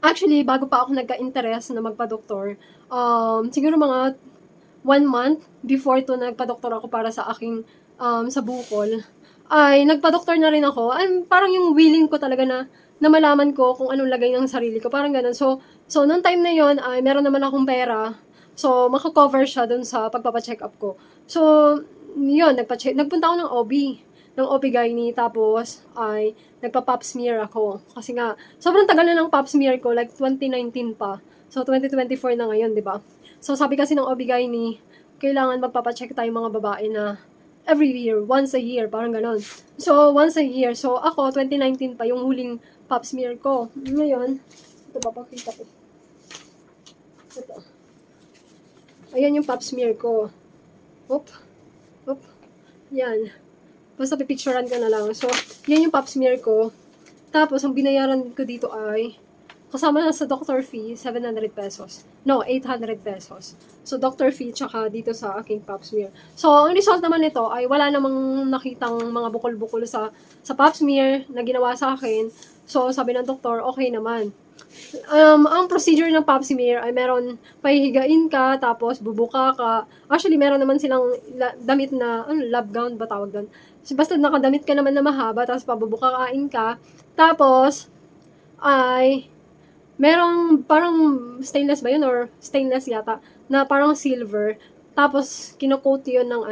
Actually, bago pa ako nagka-interest na magpa-doktor, siguro mga 1 month before 'to nagpa-doktor ako para sa aking, sa bukol, ay nagpa-doktor na rin ako. Parang yung willing ko talaga na na malaman ko kung anong lagay ng sarili ko, parang gano'n. So nung time na yun ay meron naman akong pera, so mako-cover siya dun sa pagpapa-check-up ko. So yun, nagpunta ako ng OB-GYN, tapos ay nagpa-pap smear ako. Kasi nga sobrang tagal na ng pap smear ko, like 2019 pa. So 2024 na ngayon, 'di ba? So sabi kasi ng OB-GYN, kailangan magpapa-check tayong mga babae na every year, once a year, parang gano'n. So once a year. So ako 2019 pa yung huling pap smear ko. Ngayon, ito papakita ko. Ito. Ayan yung pap smear ko. Oop. Oop. Yan. Basta pipicturean ko na lang. So, yan yung pap smear ko. Tapos, ang binayaran ko dito ay, kasama na sa doctor fee, 700 pesos. No, 800 pesos. So, doctor fee, tsaka dito sa aking pap smear. So, ang result naman nito ay wala namang nakitang mga bukol-bukol sa pap smear na ginawa sa akin. So, sabi ng doktor, okay naman. Ang procedure ng pap smear ay meron, pahihigain ka, tapos bubuka ka. Actually, meron naman silang damit na, lab gown ba tawag doon? So, basta nakadamit ka naman na mahaba, tapos pabubukakain ka. Tapos, ay, merong parang stainless ba yun? Or stainless yata, na parang silver. Tapos, kinocoat yun ng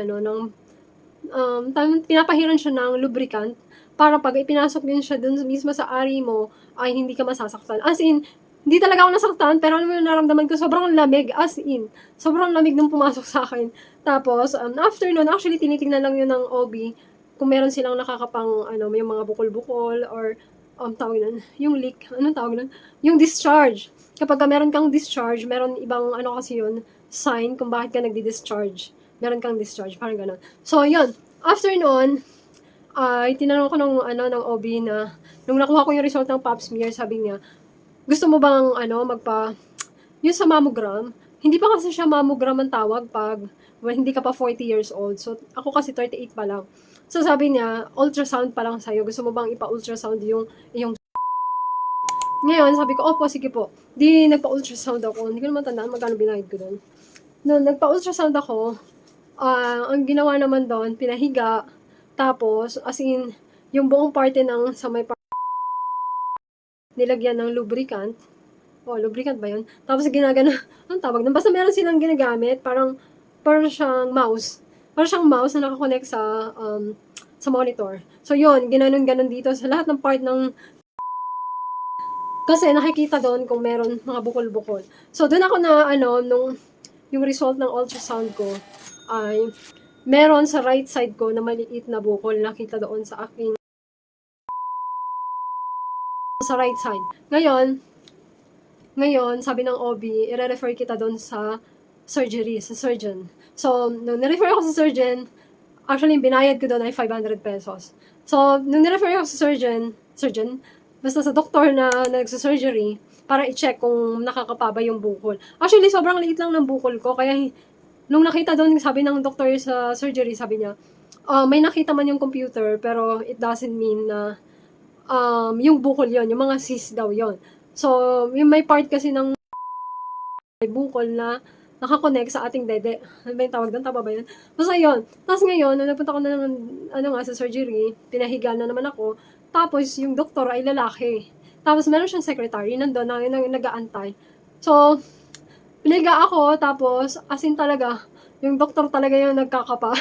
pinapahiran siya ng lubricant para pag ipinasok din siya dun mismo sa ari mo, ay hindi ka masasaktan. As in, hindi talaga ako nasaktan, pero alam mo yung naramdaman ko, sobrang lamig, as in. Sobrang lamig nung pumasok sa akin. Tapos, after nun, actually, tinitingnan lang yun ng OB, kung meron silang nakakapang, yung mga bukol-bukol, or, tawag nun, yung leak, anong tawag nun? Yung discharge. Kapag meron kang discharge, meron ibang, kasi yun, sign kung bakit ka nagdi-discharge. Meron kang discharge, parang gano'n. So, yun. After nun, ay tinanong ko ng OB na, nung nakuha ko yung result ng pap smear, sabi niya, gusto mo bang yung sa mammogram, hindi pa kasi siya mammogram ang tawag pag hindi ka pa 40 years old. So, ako kasi 38 pa lang. So, sabi niya, ultrasound pa lang sa'yo. Gusto mo bang ipa-ultrasound yung ngayon, sabi ko, opo, sige po. Di nagpa-ultrasound ako. Hindi ko naman tandaan magkano binayad ko doon. Noon, nagpa-ultrasound ako, ang ginawa naman doon, pinahiga, tapos, as in, yung buong parte ng sa may nilagyan ng lubricant. Lubricant ba yun? Tapos ginagano, anong tawag nun? Basta meron silang ginagamit, parang siyang mouse. Parang siyang mouse na nakakonect sa monitor. So yun, ginanon-ganon dito sa lahat ng part ng, kasi nakikita doon kung meron mga bukol-bukol. So doon ako na, yung result ng ultrasound ko ay meron sa right side ko na maliit na bukol, nakita doon sa aking sa right side. Ngayon, sabi ng OB, i-refer kita doon sa surgeon. So, nung nirefer ako sa surgeon, actually, yung binayad ko doon ay 500 pesos. So, nung nirefer ako sa surgeon, basta sa doktor na nagsa-surgery, para i-check kung nakakapaba yung bukol. Actually, sobrang liit lang ng bukol ko, kaya nung nakita doon, sabi ng doktor sa surgery, sabi niya, may nakita man yung computer, pero it doesn't mean na yung bukol yon, yung mga cyst daw yon. So, yung may part kasi ng may bukol na nakakonect sa ating dede. Ano ba yung tawag doon? Tama ba yun? Basta yun. Tapos ngayon, nung nagpunta ko na naman, sa surgery, pinahiga na naman ako. Tapos, yung doktor ay lalaki. Tapos, meron siyang secretary, nandun, nag-aantay. So, pinahiga ako, tapos, as in talaga, yung doktor talaga yung nagkakapa.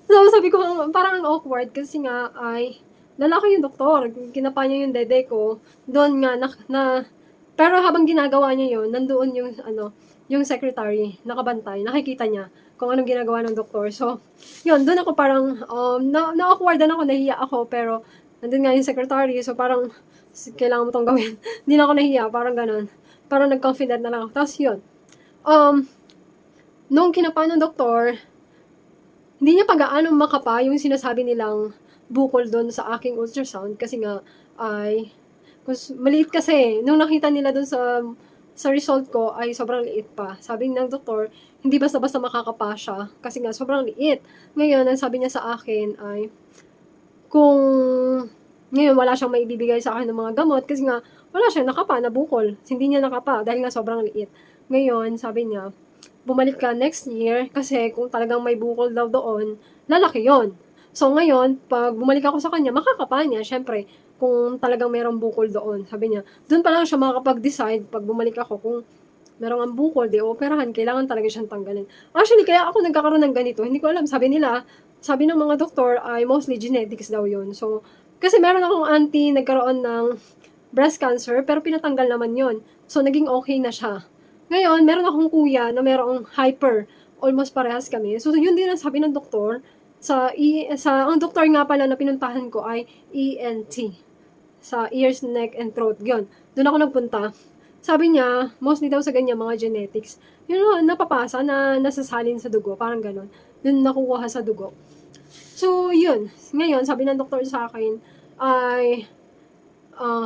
So, sabi ko, parang awkward, kasi nga, ay, lalaki yung doktor. Kinapa niya yung dede ko. Doon nga, pero habang ginagawa niya yun, nandoon yung secretary, nakabantay, nakikita niya kung anong ginagawa ng doktor. So, yun, doon ako parang, na-awkwardan ako, nahiya ako, pero, nandun nga yung secretary, so parang, kailangan mo tong gawin. Hindi na ako nahiya, parang ganun. Parang nag-confident na lang ako. Tapos yun, nung kinapa ng doktor, hindi niya pag-aano makapa yung sinasabi nilang bukol doon sa aking ultrasound, kasi nga, ay, maliit kasi. Nung nakita nila doon sa result ko ay sobrang liit pa. Sabi ng doktor, hindi basta-basta makakapa siya kasi nga sobrang liit. Ngayon, ang sabi niya sa akin ay kung ngayon wala siyang maibibigay sa akin ng mga gamot kasi nga wala siya, nakapa, nabukol. Hindi niya nakapa dahil nga sobrang liit. Ngayon, sabi niya, bumalik ka next year kasi kung talagang may bukol daw doon, lalaki yon. So ngayon, pag bumalik ako sa kanya, makakapa niya, syempre, kung talagang merong bukol doon. Sabi niya, doon pa lang siya makakapag-decide pag bumalik ako kung merong ang bukol, di operahan, kailangan talaga siyang tanggalin. Actually, kaya ako nagkakaroon ng ganito, hindi ko alam, sabi nila, sabi ng mga doktor ay mostly genetics daw yun. So, kasi meron akong auntie nagkaroon ng breast cancer, pero pinatanggal naman yon. So, naging okay na siya. Ngayon, meron akong kuya na merong hyper, almost parehas kami. So, yun din ang sabi ng doktor, ang doktor nga pala na pinuntahan ko ay ENT, sa ears, neck, and throat. Yun, doon ako nagpunta. Sabi niya, mostly daw sa ganyan mga genetics, yun napapasa na nasasalin sa dugo, parang ganon. Doon nakukuha sa dugo. So, yun. Ngayon, sabi ng doktor sa akin, ay,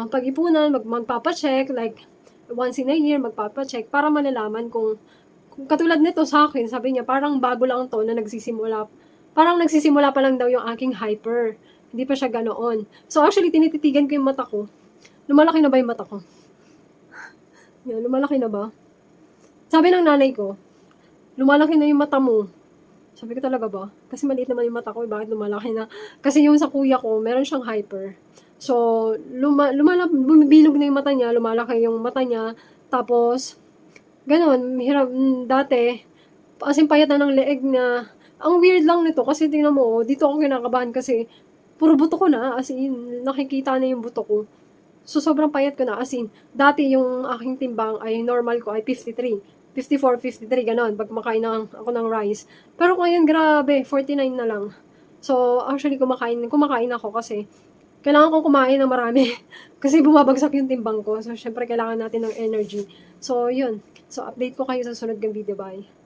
pag-ipunan, magpapacheck, like, once in a year, magpapacheck, para malalaman kung katulad nito sa akin, sabi niya, parang bago lang to na nagsisimula. Parang nagsisimula pa lang daw yung aking hyper. Hindi pa siya ganoon. So, actually, tinititigan ko yung mata ko. Lumalaki na ba yung mata ko? Yan, lumalaki na ba? Sabi ng nanay ko, lumalaki na yung mata mo. Sabi ko talaga ba? Kasi maliit naman yung mata ko, bakit lumalaki na? Kasi yung sa kuya ko, meron siyang hyper. So, bumibilog na yung mata niya, lumalaki yung mata niya, tapos, ganon, hirap, dati, as in payat na ng leeg na, ang weird lang nito, kasi tingnan mo, dito ako kinakabahan kasi, puro buto ko na, as in, nakikita na yung buto ko. So, sobrang payat ko na. As in, dati yung aking timbang ay normal ko ay 53. 54, 53, ganon. Pag kumakain ako ng rice. Pero ngayon, grabe, 49 na lang. So, actually, kumakain ako kasi kailangan kong kumain ng marami. Kasi bumabagsak yung timbang ko. So, syempre, kailangan natin ng energy. So, yun. So, update ko kayo sa sunod ng video. Bye.